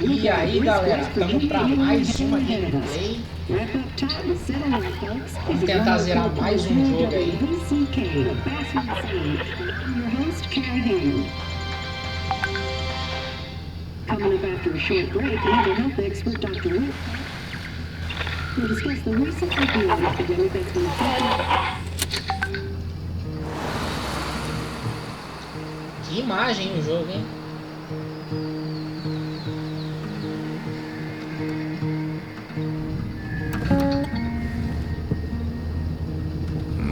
E aí galera, estamos para mais uma gameplay. Vamos tentar zerar mais um jogo aí. Coming up after a short break, mental health expert Dr. Rick will discuss the recent opioid epidemic that's been affecting. Que imagem o jogo, hein?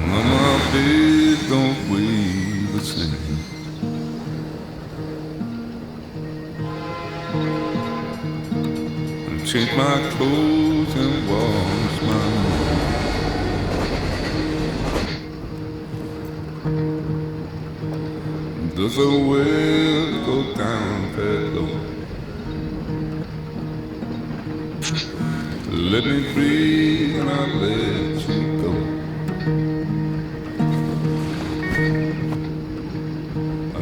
My bed don't weigh the same. Change my clothes and wash my hands. Does a well go down that low? Let me breathe and I'll let you go.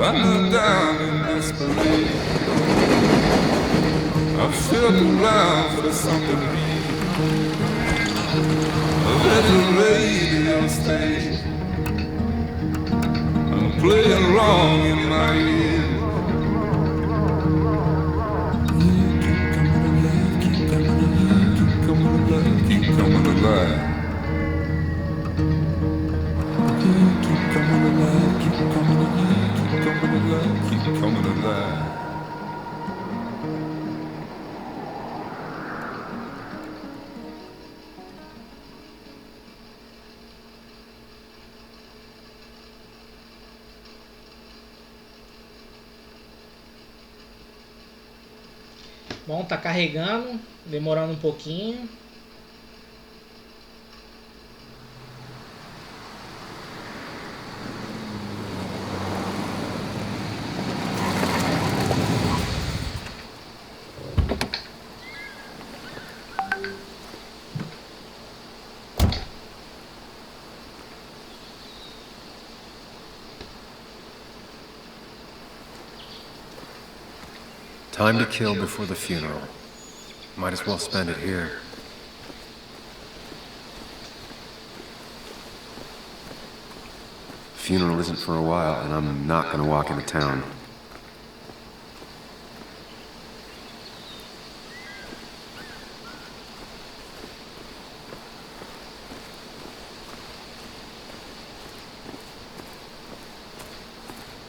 I look down in desperation. I felt around for something real. Let the radio stay. I'm playing wrong in my ear. Keep coming alive, keep coming alive, keep coming alive, keep coming alive. Keep coming alive, keep coming alive, keep coming alive, keep coming alive. Bom, tá carregando, demorando um pouquinho. Time to kill before the funeral. Might as well spend it here. Funeral isn't for a while, and I'm not gonna walk into town.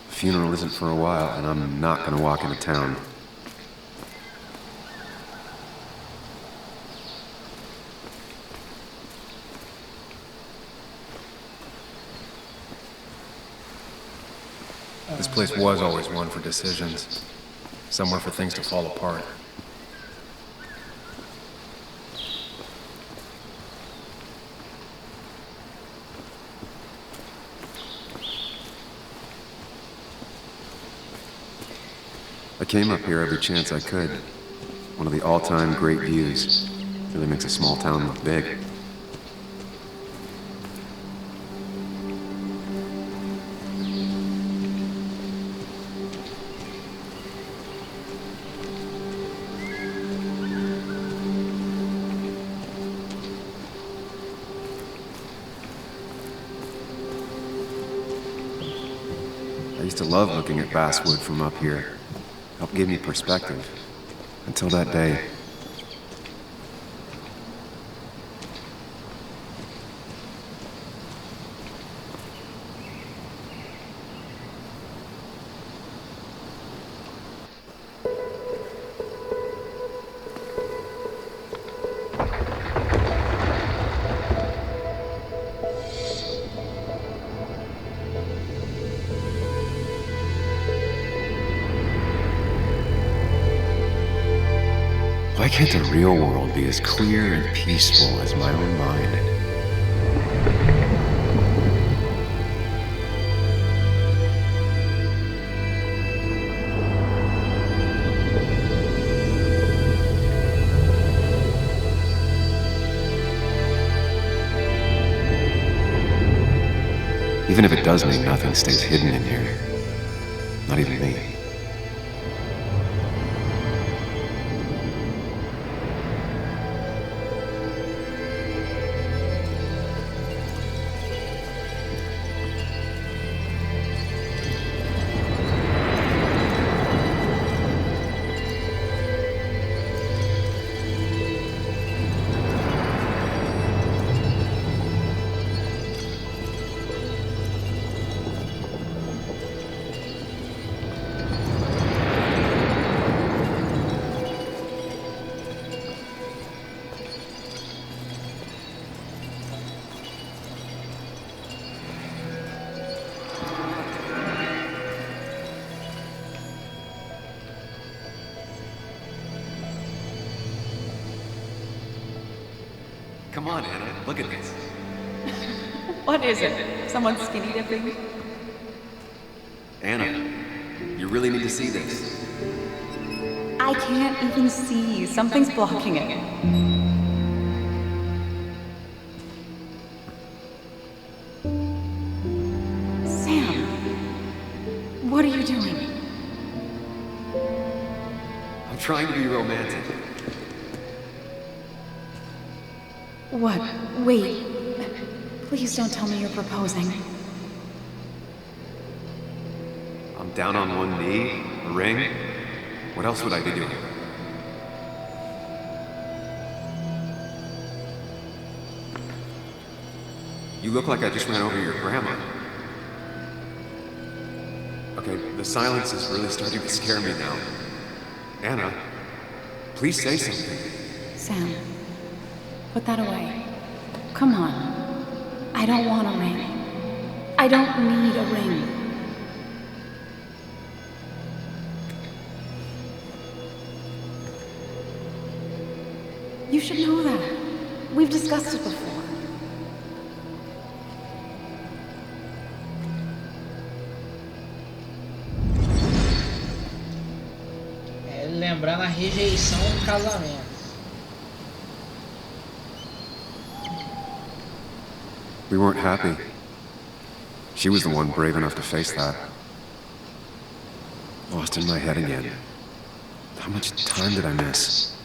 Funeral isn't for a while, and I'm not gonna walk into town. This place was always one for decisions. Somewhere for things to fall apart. I came up here every chance I could. One of the all-time great views. Really makes a small town look big. I used to love looking at Basswood from up here. Helped give me perspective. Until that day. Why can't the real world be as clear and peaceful as my own mind? Even if it does mean nothing stays hidden in here. Not even me. Come on, Anna, look at this. What is it? Someone skinny dipping? Anna, you really need to see this. I can't even see. Something's blocking it. Sam, what are you doing? I'm trying to be romantic. What? Wait. Please don't tell me you're proposing. I'm down on one knee, a ring. What else would I be doing? You look like I just ran over your grandma. Okay, the silence is really starting to scare me now. Anna, please say something. Sam, put that away. Come on. I don't want a ring. I don't need a ring. You should know that. We've discussed it before. É, lembrando a rejeição do casamento. We weren't happy. She was the one brave enough to face that. Lost in my head again. How much time did I miss?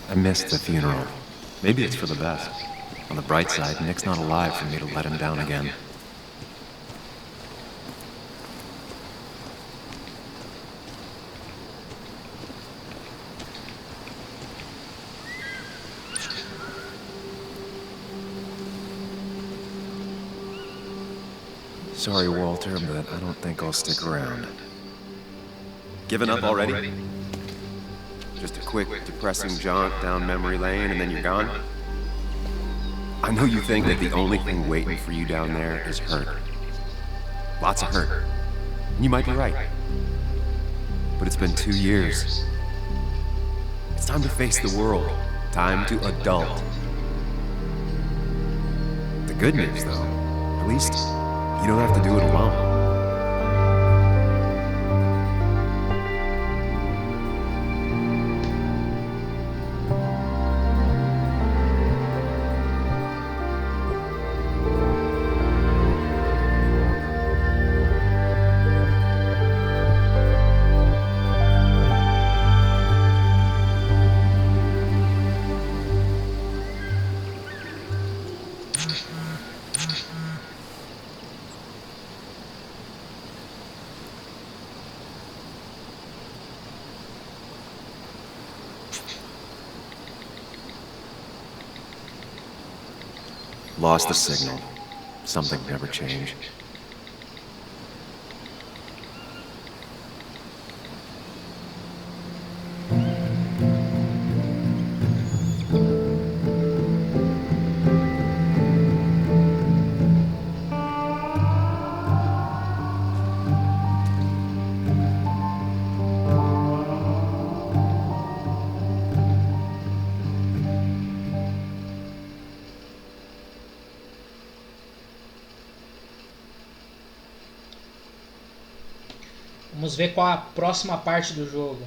I missed the funeral. Maybe it's for the best. On the bright side, Nick's not alive for me to let him down again. Sorry, Walter, but I don't think I'll stick around. Given up already? Just a quick, depressing jaunt down memory lane and then you're gone? I know you think that the only thing waiting for you down there is hurt. Lots of hurt. And you might be right. But it's been 2 years. It's time to face the world. Time to adult. The good news, though, at least you don't have to do it alone. Lost the signal. Something never changed. Vamos ver qual a próxima parte do jogo.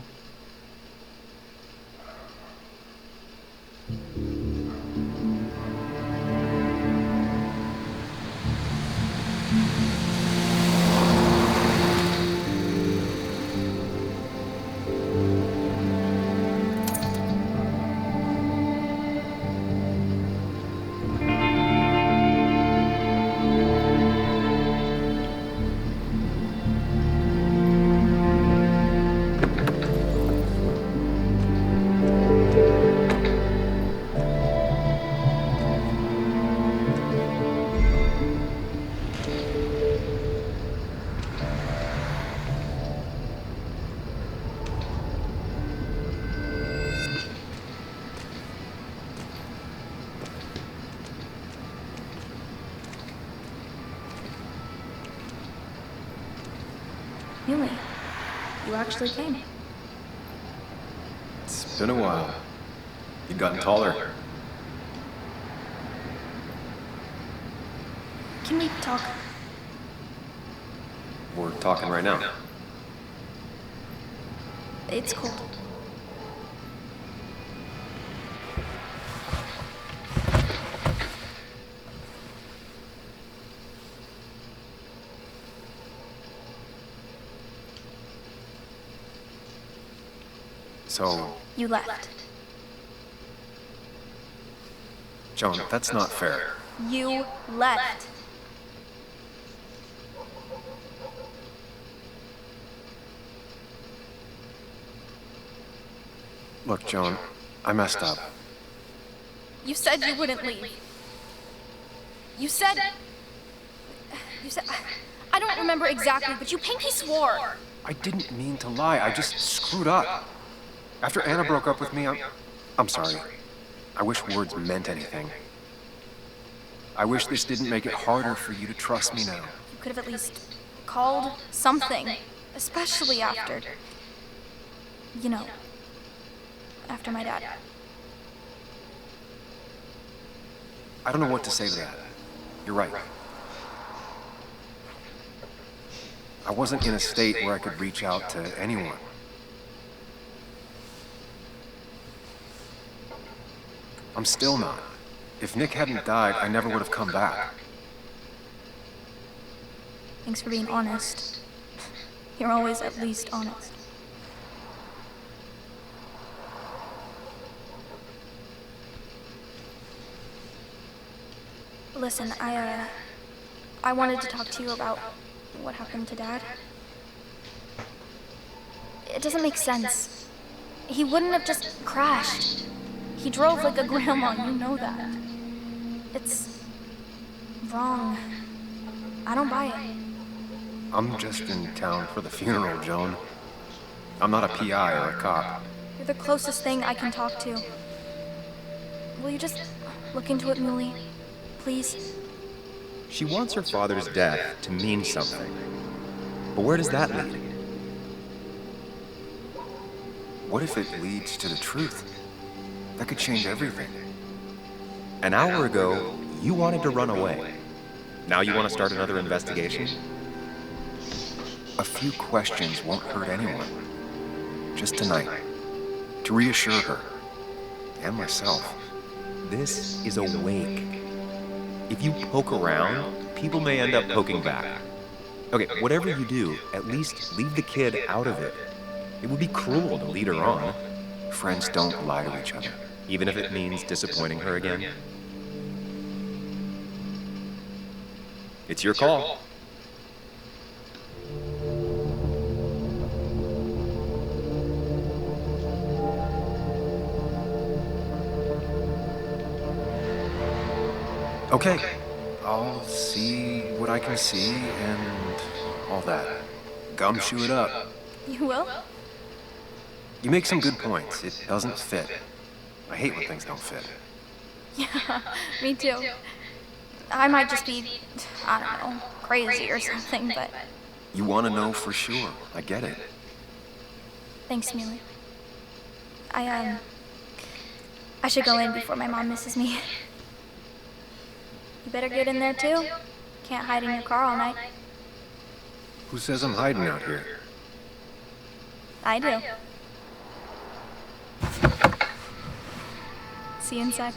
Really? You actually came. It's been a while. You've gotten taller. Can we talk? We're talking right now. It's cold. So, You left. Joan, that's not fair. You left. Look, Joan, I messed up. You said you wouldn't leave. You said... I don't remember exactly, but you pinky swore. I didn't mean to lie. I just screwed up. After Anna broke up with me, I'm sorry. I wish words meant anything. I wish this didn't make it harder for you to trust me now. You could have at least called something, especially after... You know, after my dad. I don't know what to say to that. You're right. I wasn't in a state where I could reach out to anyone. I'm still not. If Nick hadn't died, I never would have come back. Thanks for being honest. You're always at least honest. Listen, I wanted to talk to you about what happened to Dad. It doesn't make sense. He wouldn't have just crashed. He drove like a grandma, you know that. It's wrong. I don't buy it. I'm just in town for the funeral, Joan. I'm not a PI or a cop. You're the closest thing I can talk to. Will you just look into it, Muley? Please? She wants her father's death to mean something. But where does that lead? What if it leads to the truth? That could change everything. An hour ago, you wanted to run away. Now you want to start another investigation? A few questions won't hurt anyone. Just tonight. To reassure her. And myself. This is a wake. If you poke around, people may end up poking back. Okay, whatever you do, at least leave the kid out of it. It would be cruel to lead her on, Friends don't lie to each other. even if it means disappointing her again. It's your call. Okay. I'll see what I can see and all that. Gumshoe it up. You will? You make some good points. It doesn't fit. I hate when things don't fit. Yeah, me too. I might just be, I don't know, crazy or something, but You want to know for sure. I get it. thanks, Muley. I should go in before my mom misses me. You better get in there too. Can't hide in your car all night. Who says I'm hiding out here? I do. See you inside.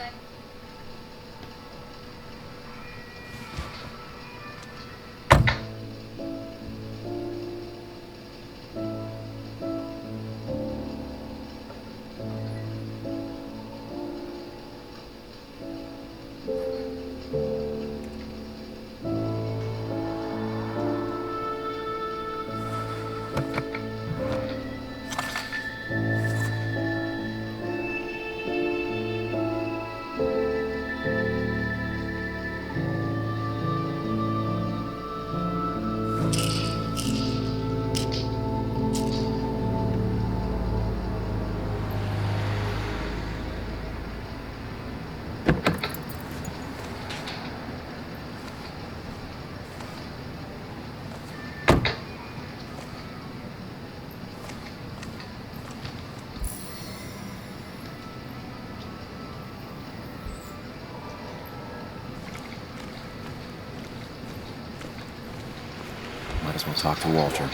I'll talk to Walter.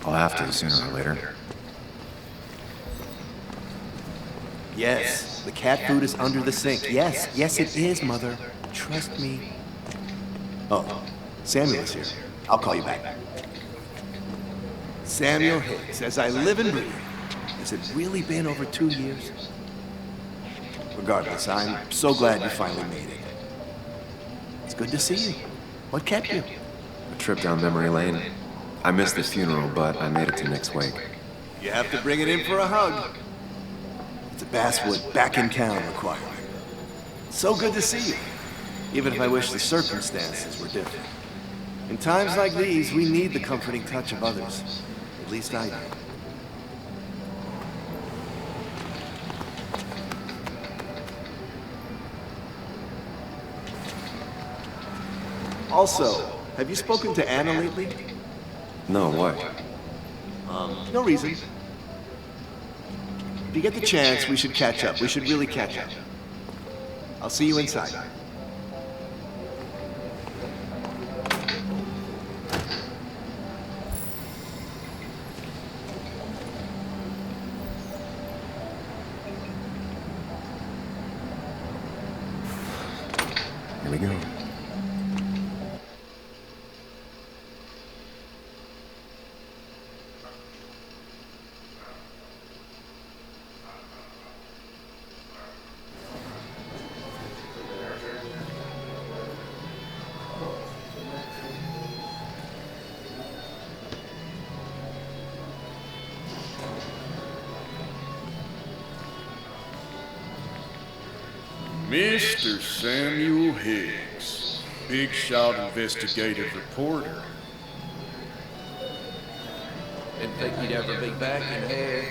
I'll have to sooner or later. Yes, the cat food is under the sink. Yes, yes it is, Mother. Trust me. Oh, Samuel is here. I'll call you back. Samuel Higgs, as I live and breathe. Has it really been over 2 years? Regardless, I'm so glad you finally made it. It's good to see you. What kept you? A trip down memory lane. I missed the funeral, but I made it to Nick's wake. You have to bring it in for a hug. It's a Basswood back-in-town requirement. So good to see you, even if I wish the circumstances were different. In times like these, we need the comforting touch of others. At least I do. Also, have you spoken to Anna lately? No, why? No reason. If you get the chance, we should catch up. We should really catch up. I'll see you inside. Here we go. Mr. Samuel Higgs, big shot investigative reporter. Didn't think you'd ever be back in here.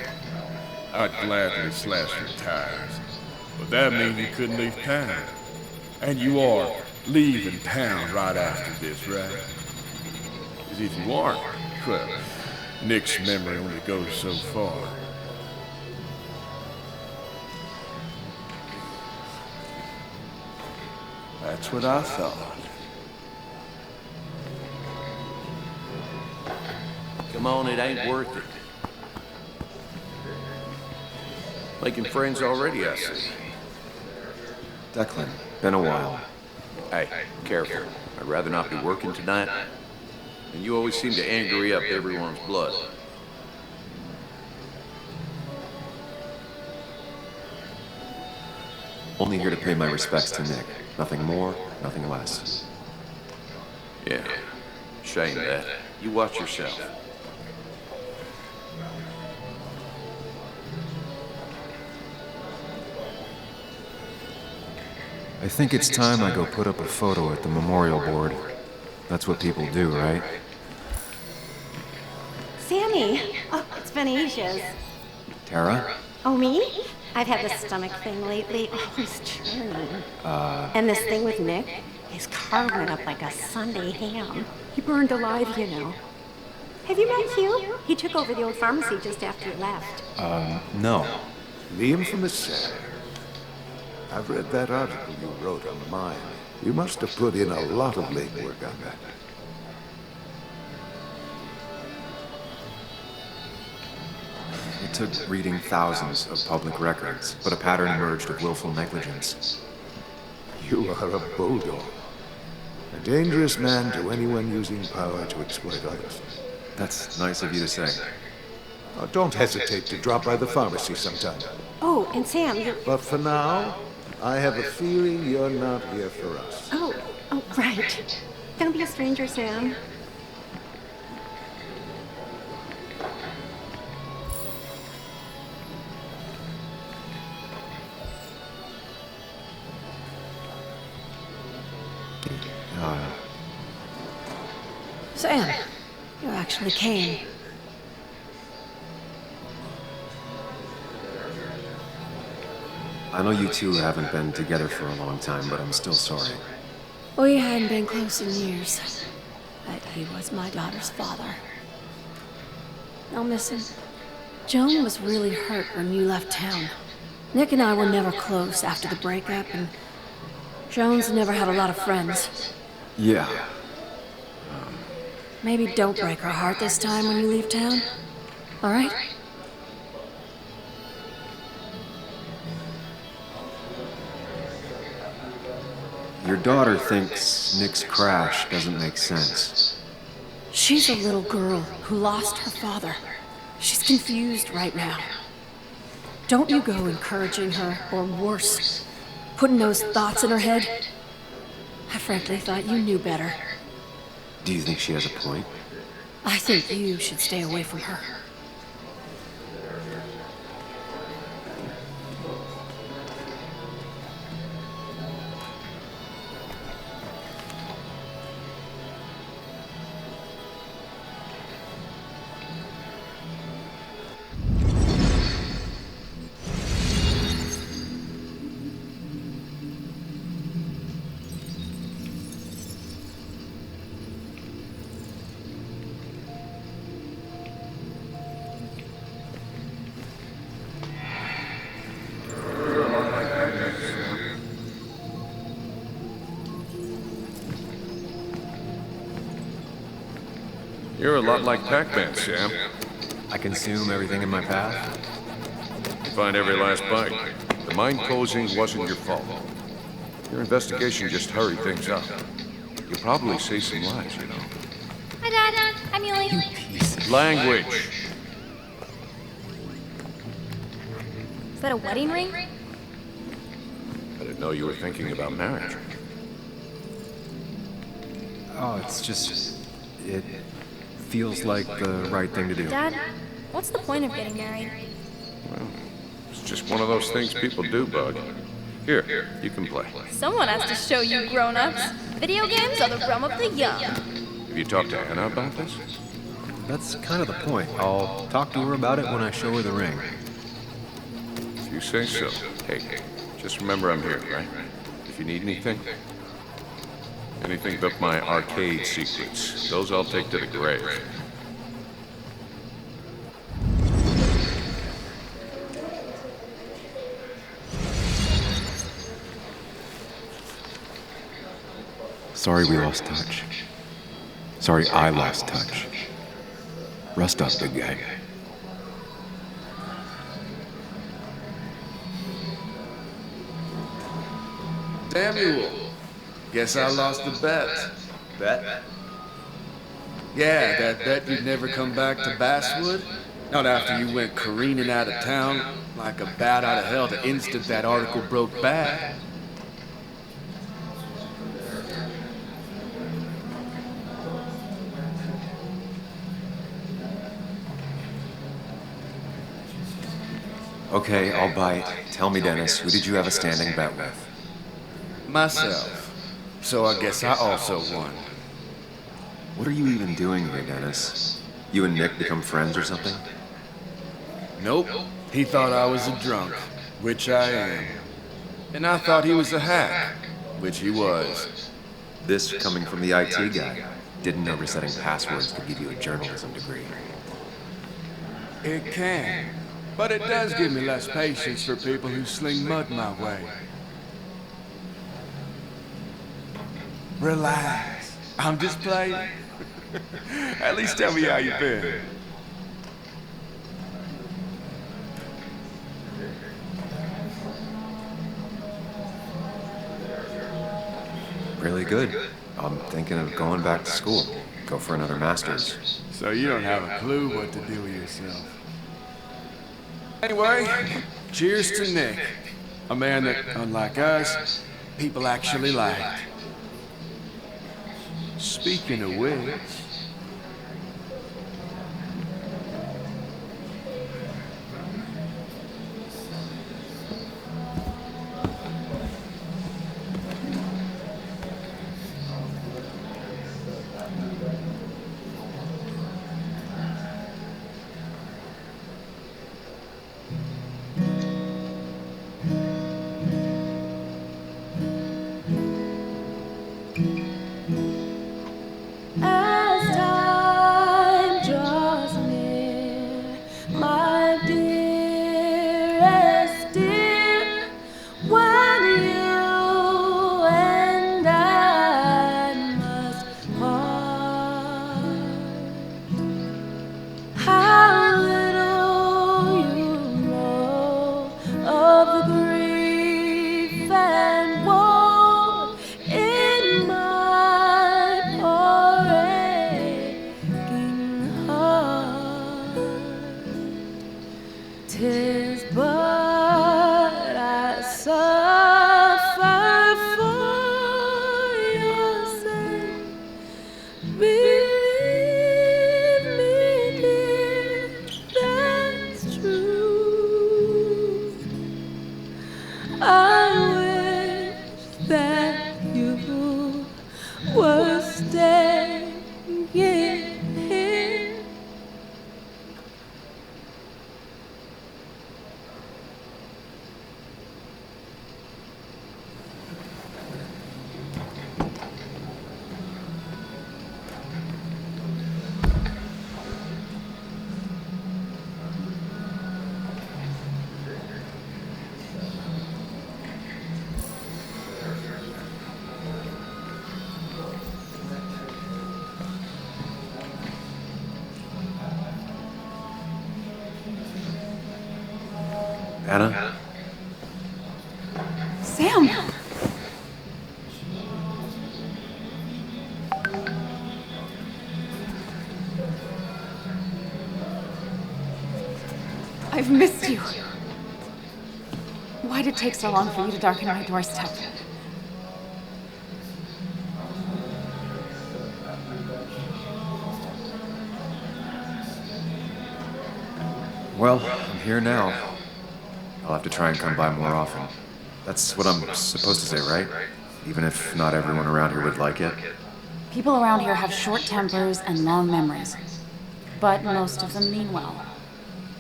I'd gladly slash your tires, but that means you couldn't leave town. And you are leaving town right after this, right? Because if you aren't, well, Nick's memory only goes so far. That's what I thought. Come on, it ain't worth it. Making friends already, I see. Declan, been a while. Hey, careful. I'd rather not be working tonight. And you always seem to angry up everyone's blood. Only here to pay my respects to Nick. Nothing more, nothing less. Yeah, shame that. You watch yourself. I think it's time I go put up a photo at the memorial board. That's what people do, right? Sammy! Oh, it's been ages. Tara? Oh, me? I've had this stomach thing lately. Always churning. And this thing with Nick? His car went up like a Sunday ham. He burned alive, you know. Have you met Hugh? He took over the old pharmacy just after you left. No. The infamous Sam. I've read that article you wrote on the mine. You must have put in a lot of legwork on that. It took reading thousands of public records, but a pattern emerged of willful negligence. You are a bulldog. A dangerous man to anyone using power to exploit others. That's nice of you to say. Don't hesitate to drop by the pharmacy sometime. Oh, and Sam, you... But for now, I have a feeling you're not here for us. Oh, right. Don't be a stranger, Sam. Sam, you actually came. I know you two haven't been together for a long time, but I'm still sorry. We hadn't been close in years, but he was my daughter's father. I'll miss him. Joan was really hurt when you left town. Nick and I were never close after the breakup, and Joan's never had a lot of friends. Yeah. Maybe don't break her heart this time when you leave town. All right? Your daughter thinks Nick's crash doesn't make sense. She's a little girl who lost her father. She's confused right now. Don't you go encouraging her, or worse, putting those thoughts in her head. I frankly thought you knew better. Do you think she has a point? I think you should stay away from her. You're a lot like Pac-Man, Sam. I consume everything in my path? You find every last bite. The mine closing wasn't your fault. Your investigation just hurried things up. You'll probably save some lives, you know. Hi, Dad. I'm Yuli. Language. Is that a wedding ring? I didn't know you were thinking about marriage. Oh, it's just... it feels like the right thing to do. Dad, what's the point of getting married? Well, it's just one of those things people do, Bug. Here, you can play. Someone has to show you grown-ups. Video games are the realm of the young. Have you talked to Anna about this? That's kind of the point. I'll talk to her about it when I show her the ring. If you say so. Hey, just remember I'm here, right? If you need anything. Anything but my arcade secrets. Those I'll take to the grave. Sorry we lost touch. Sorry I lost touch. Rest up, big guy. Samuel, guess I lost the bet. Bet? Yeah, that bet you'd never come back to Basswood? Not after you went careening out of town like a bat out of hell the instant that article broke bad. Okay, I'll bite. Tell me, Dennis, who did you have a standing bet with? Myself. So I guess I also won. What are you even doing here, Dennis? You and Nick become friends or something? Nope. He thought I was a drunk, which I am. And I thought he was a hack, which he was. This coming from the IT guy. Didn't know resetting passwords could give you a journalism degree. It can. But it does give me less patience for people who sling mud my way. Relax. I'm just playing. At least tell me how you been. Really good. I'm thinking of going back to school. Go for another master's. So you don't have a clue what to do with yourself. Anyway, cheers to Nick. A man that, unlike us, people actually liked. Speaking of which... I 'Tis but I suffer for your sake. Believe me, dear, that's true. I wish that you were staying here. Anna? Sam! I've missed you. Why'd it take so long for you to darken my doorstep? Well, I'm here now. I'll have to try and come by more often. That's what I'm supposed to say, right? Even if not everyone around here would like it. People around here have short tempers and long memories. But most of them mean well.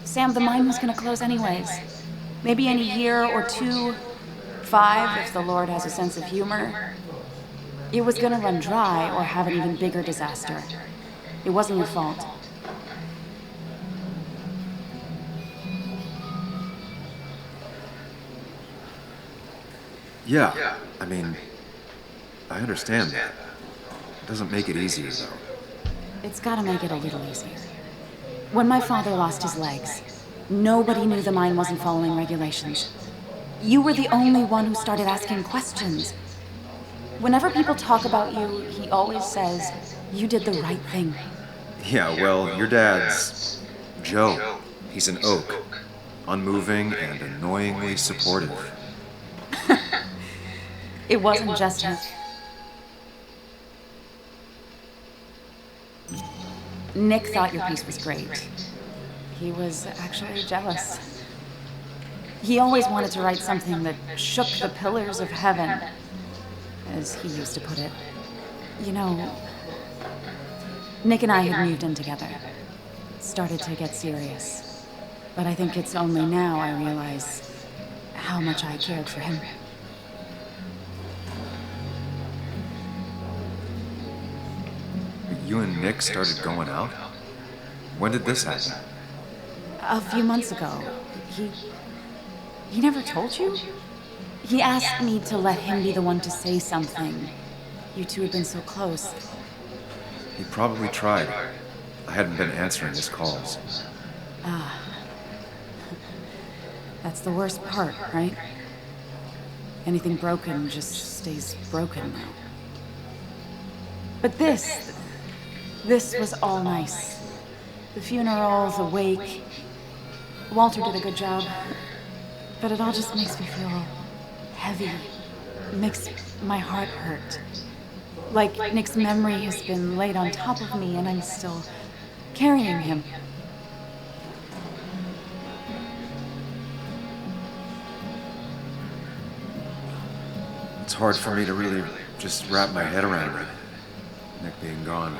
Sam, the mine was gonna close anyways. Maybe in a year or 2, 5, if the Lord has a sense of humor. It was gonna run dry or have an even bigger disaster. It wasn't your fault. Yeah, I mean, I understand that. It doesn't make it easier, though. It's gotta make it a little easier. When my father lost his legs, nobody knew the mine wasn't following regulations. You were the only one who started asking questions. Whenever people talk about you, he always says, you did the right thing. Yeah, well, your dad's Joe. He's an oak. Unmoving and annoyingly supportive. It wasn't just him. Nick thought your piece was great. He was actually jealous. He always wanted to write something that shook the pillars of heaven, as he used to put it. You know, Nick and I had moved in together. Started to get serious. But I think it's only now I realize how much I cared for him. You and Nick started going out? When did this happen? A few months ago. He never told you? He asked me to let him be the one to say something. You two had been so close. He probably tried. I hadn't been answering his calls. Ah. That's the worst part, right? Anything broken just stays broken now. But this was all nice. The funeral, the wake. Walter did a good job. But it all just makes me feel heavy. It makes my heart hurt. Like Nick's memory has been laid on top of me and I'm still carrying him. It's hard for me to really just wrap my head around it. Nick being gone.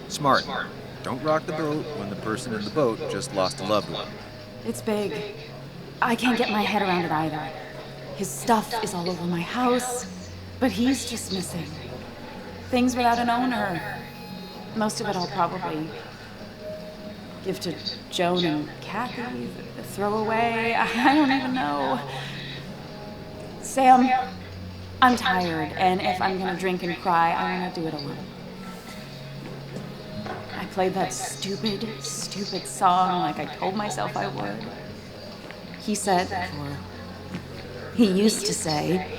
Smart. Don't rock the boat when the person in the boat just lost a loved one. It's big. I can't get my head around it either. His stuff is all over my house, but he's just missing. Things without an owner. Most of it I'll probably give to Joan and Kathy, throw away. I don't even know. Sam, I'm tired, and if I'm gonna drink and cry, I wanna do it alone. I played that stupid song like I told myself I would. He said, or he used to say,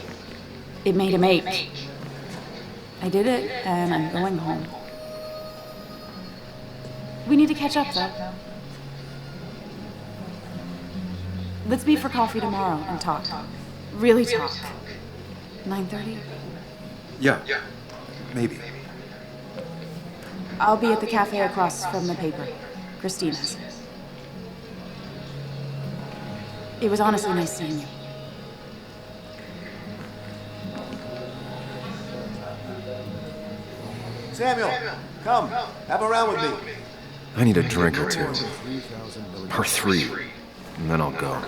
it made him ache. I did it, and I'm going home. We need to catch up, though. Let's meet for coffee tomorrow and talk. Really talk. 9:30? Yeah, maybe. I'll be at the cafe across from the paper. Christina's. It was honestly nice seeing you. Samuel, come, have a round with me. I need a drink or two. Or 3. And then I'll go.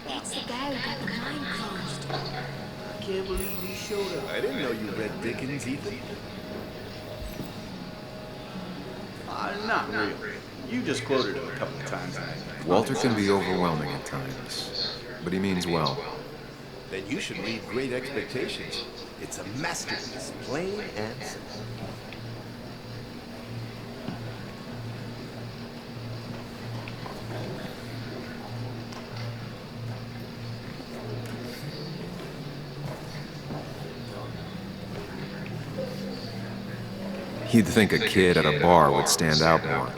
It's the guy who got the mine closed. I can't believe he showed up. I didn't know you read Dickens, Ethan. Not really. You just quoted him a couple of times. Walter can be overwhelming at times, but he means well. Then you should read Great Expectations. It's a masterpiece, plain and simple. You'd think a kid at a bar would stand out more.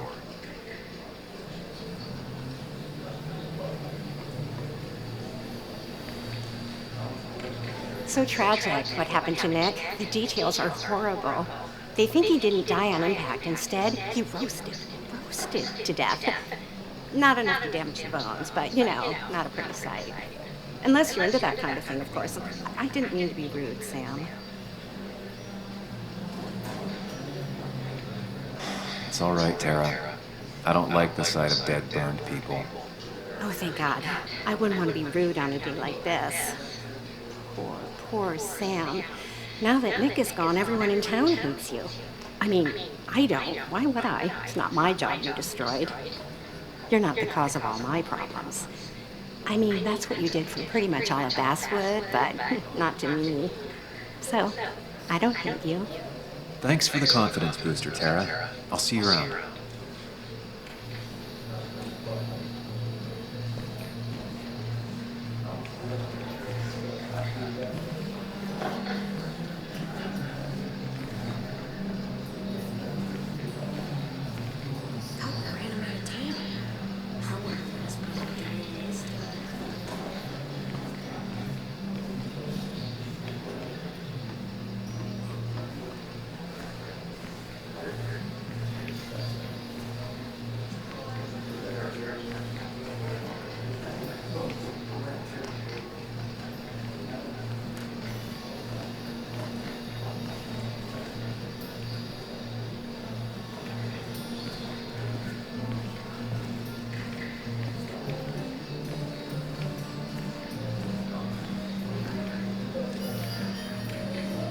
So tragic what happened to Nick. The details are horrible. They think he didn't die on impact. Instead, he roasted to death. Not enough to damage the bones, but, not a pretty sight. Unless you're into that kind of thing, of course. I didn't mean to be rude, Sam. It's all right, Tara. I don't like the sight of dead, burned people. Oh, thank God. I wouldn't want to be rude on a day like this. Poor Sam. Now that Nick is gone, everyone in town hates you. I mean, I don't. Why would I? It's not my job you destroyed. You're not the cause of all my problems. I mean, that's what you did for pretty much all of Basswood, but not to me. So, I don't hate you. Thanks for the confidence booster, Tara. I'll see you around.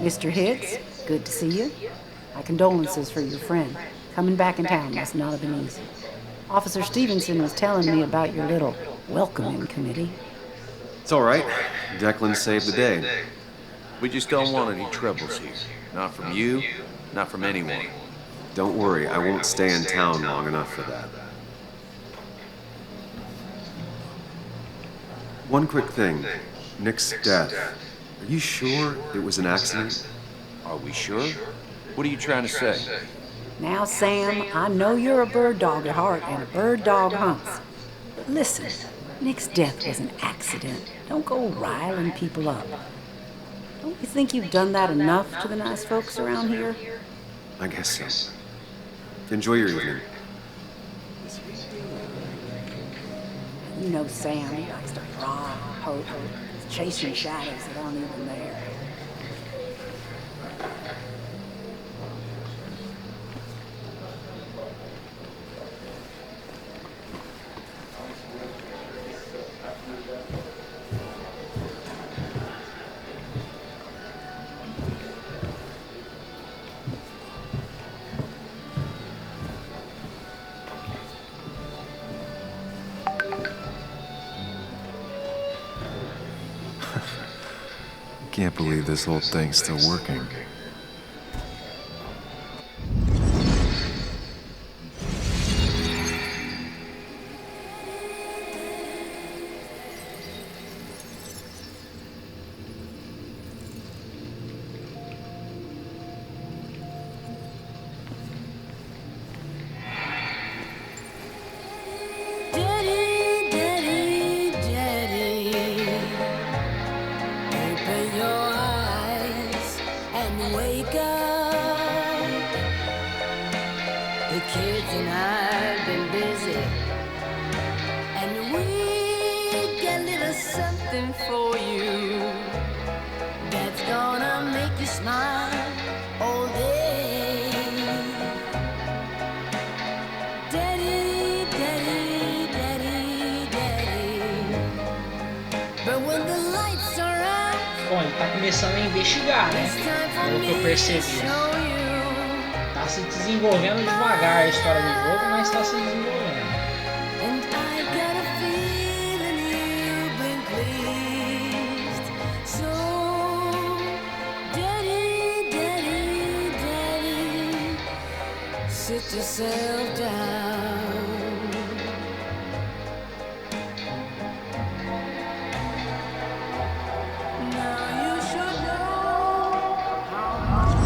Mr. Hicks, good to see you. My condolences for your friend. Coming back in town must not have been easy. Officer Stevenson was telling me about your little welcoming committee. It's all right. Declan saved the day. We just don't want any troubles here. Not from you, not from anyone. Don't worry, I won't stay in town long enough for that. One quick thing. Nick's death. Are you sure it was an accident? Are we sure? What are you trying to say? Now, Sam, I know you're a bird dog at heart and a bird dog hunts. But listen, Nick's death was an accident. Don't go riling people up. Don't you think you've done that enough to the nice folks around here? I guess so. Enjoy your evening. You know Sam, he likes to rob, hope, chasing shadows that aren't even there. Can't believe this whole thing's still working. Daddy, Daddy, Daddy. something for you that's gonna make you smile all day. Daddy, daddy, daddy, daddy. But when the lights are out, Bom, ele tá começando a investigar, né? it's time for Pelo que eu me to percebi. show you. Tá se desenvolvendo devagar a história do jogo, mas tá se desenvolvendo. And I got a feeling you've been pleased. So, daddy, daddy, daddy, sit yourself down. Now you should know how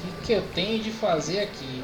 O que eu tenho de fazer aqui?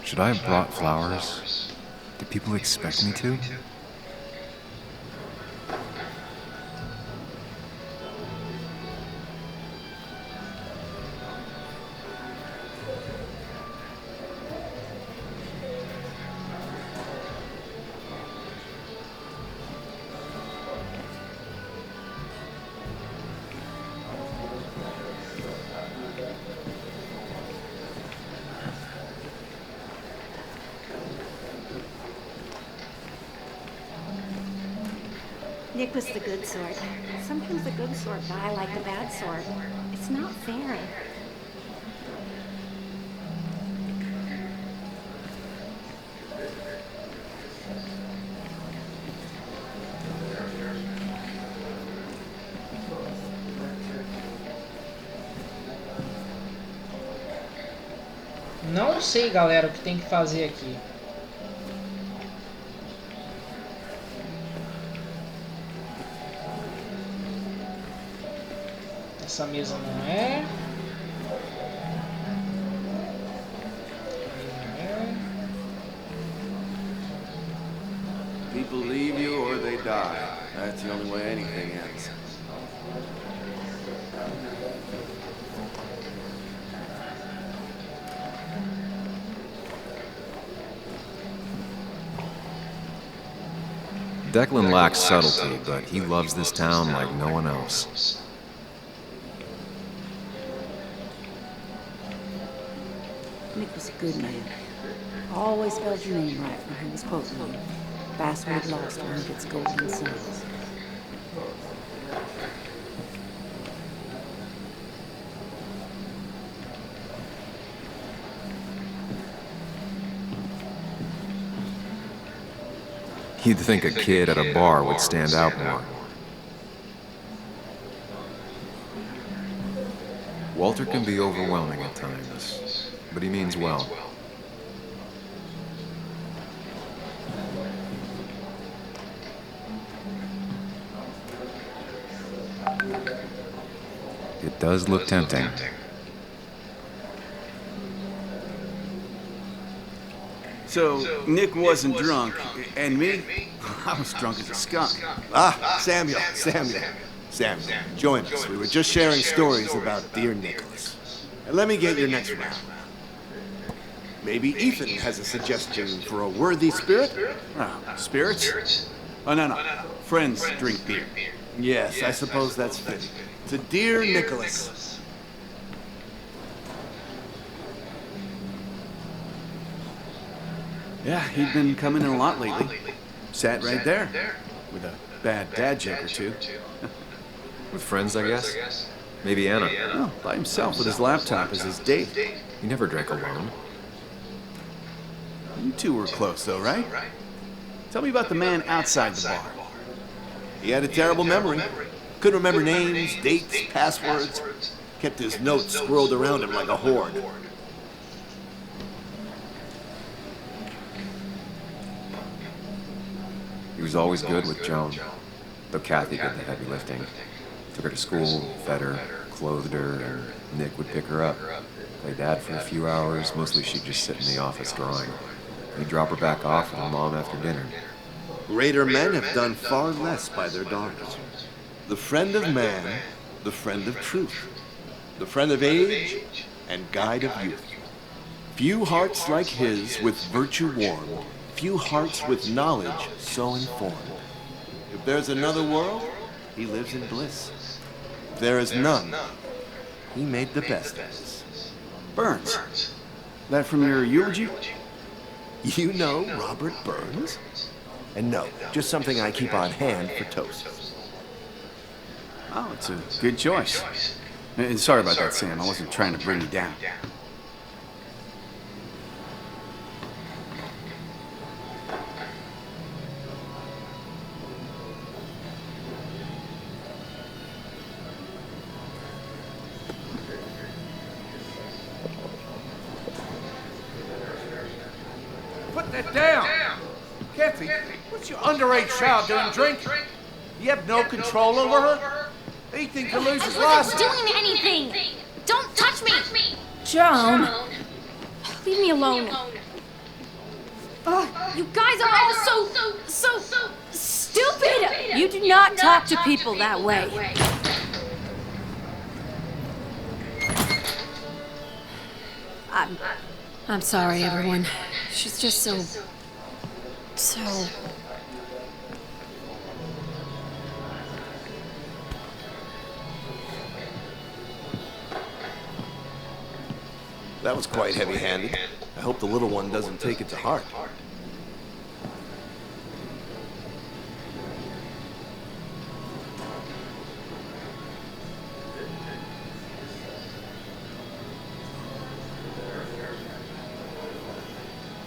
Should I have brought flowers? Do people expect me to? Nick was the good sort. Sometimes the good sort die like the bad sort. It's not fair. Não sei, galera, o que tem que fazer aqui. Essa mesa não é. People leave you or they die. That's the only way anything ends. Declan lacks subtlety, but he loves this town like no one else. Nick was a good man. Always spelled your name right when he was quoting you. Basswood lost one of its golden sons. You'd think a kid at a bar would stand out more. Walter can be overwhelming at times, but he means well. It does look tempting. So, Nick wasn't drunk, and me? I was drunk as a skunk. Ah, Samuel, join us. We were just sharing stories about dear Nicholas. And let me get your next round. Maybe Ethan has a suggestion for a worthy spirit? Oh, spirits? Oh, no. Friends drink beer. Yes, I suppose that's fitting. To dear Nicholas. Yeah, he'd been coming in a lot lately. Sat right there. With a bad dad joke or two. With friends, I guess? Maybe Anna. No, by himself with his laptop as his date. He never drank alone. You two were close, though, right? Tell me about the man outside the bar. He had a terrible memory. Couldn't remember names, dates, passwords. Kept his notes swirled around him like a hoard. He was always good with Joan, though Kathy did the heavy lifting. Took her to school, fed her, clothed her, and Nick would pick her up. Play dad for a few hours, mostly she'd just sit in the office drawing. He'd drop her back off with her mom after dinner. Greater men have done far less by their daughters. The friend of man, the friend of truth, the friend of age, and guide of youth. Few hearts like his with virtue warmed, few hearts with knowledge so informed. If there's another world, he lives in bliss. If there is none, he made the best of this. Burns. That from your eulogy? You know Robert Burns? And no, just something I keep on hand for toast. Oh, it's a good choice. And sorry about that, Sam. I wasn't trying to bring you down. Put that down! Kathy, what's your underage child doing drinking? You have no control over her? Anything to lose his I license. wasn't doing anything! Don't touch me! Joan! Leave me alone. You guys are all so stupid! You do not talk to people that way. I'm sorry, everyone. She's just so... That was quite heavy-handed. I hope the little one doesn't take it to heart.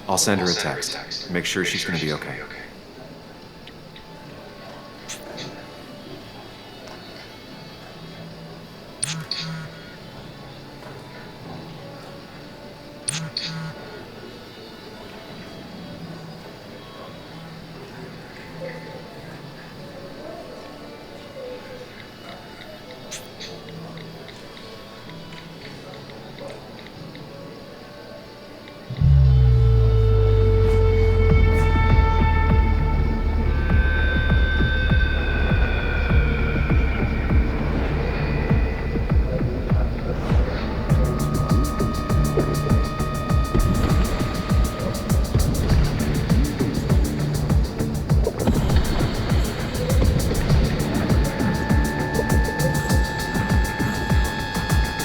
I'll send her a text. Make sure she's gonna be okay.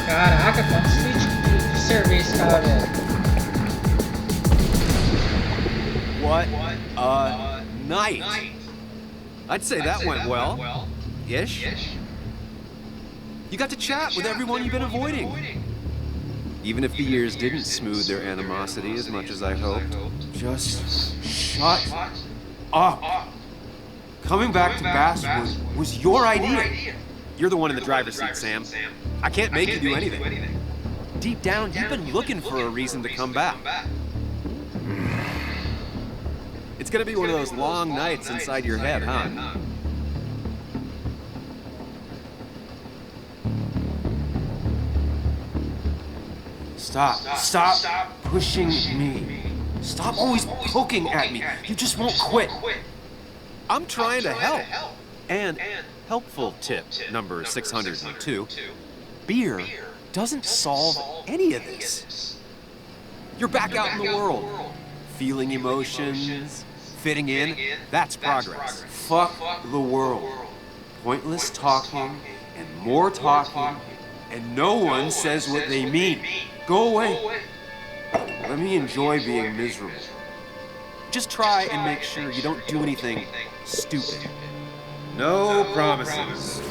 Caraca, quantos litros de cerveja esse cara, velho? What a night! I'd say that went well. Ish. You got to chat with everyone you've been avoiding. Even if the years didn't smooth their animosity as much as I hoped. Just shut up. Coming back to Basswood was your idea. You're the one in the driver's seat, Sam. I can't make you do anything. Deep down, you've been looking for a reason to come back. It's gonna be one of those long nights inside your head, huh? Stop pushing me. Stop always poking at me. You just won't quit. I'm trying to help. And helpful tip number 602. Beer doesn't solve any of this. You're back out in the world. Feeling emotions, fitting in, that's progress. Fuck the world. Pointless talking and more talking, and no one says what they mean. Go away. Let me enjoy being miserable. Just try and make sure you don't do anything Stupid. No promises.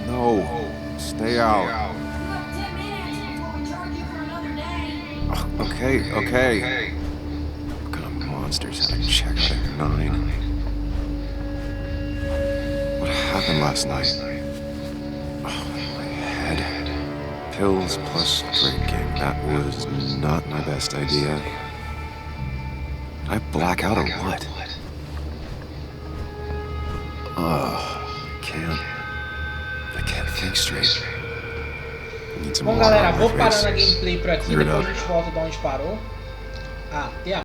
No, stay out. Okay, okay. What kind of monsters had to check out at 9? What happened last night? Oh, my head. Pills plus drinking. That was not my best idea. Did I black out or what? I can't think straight. Bom, galera, vou parando a gameplay por aqui, depois a gente volta de onde parou. Até a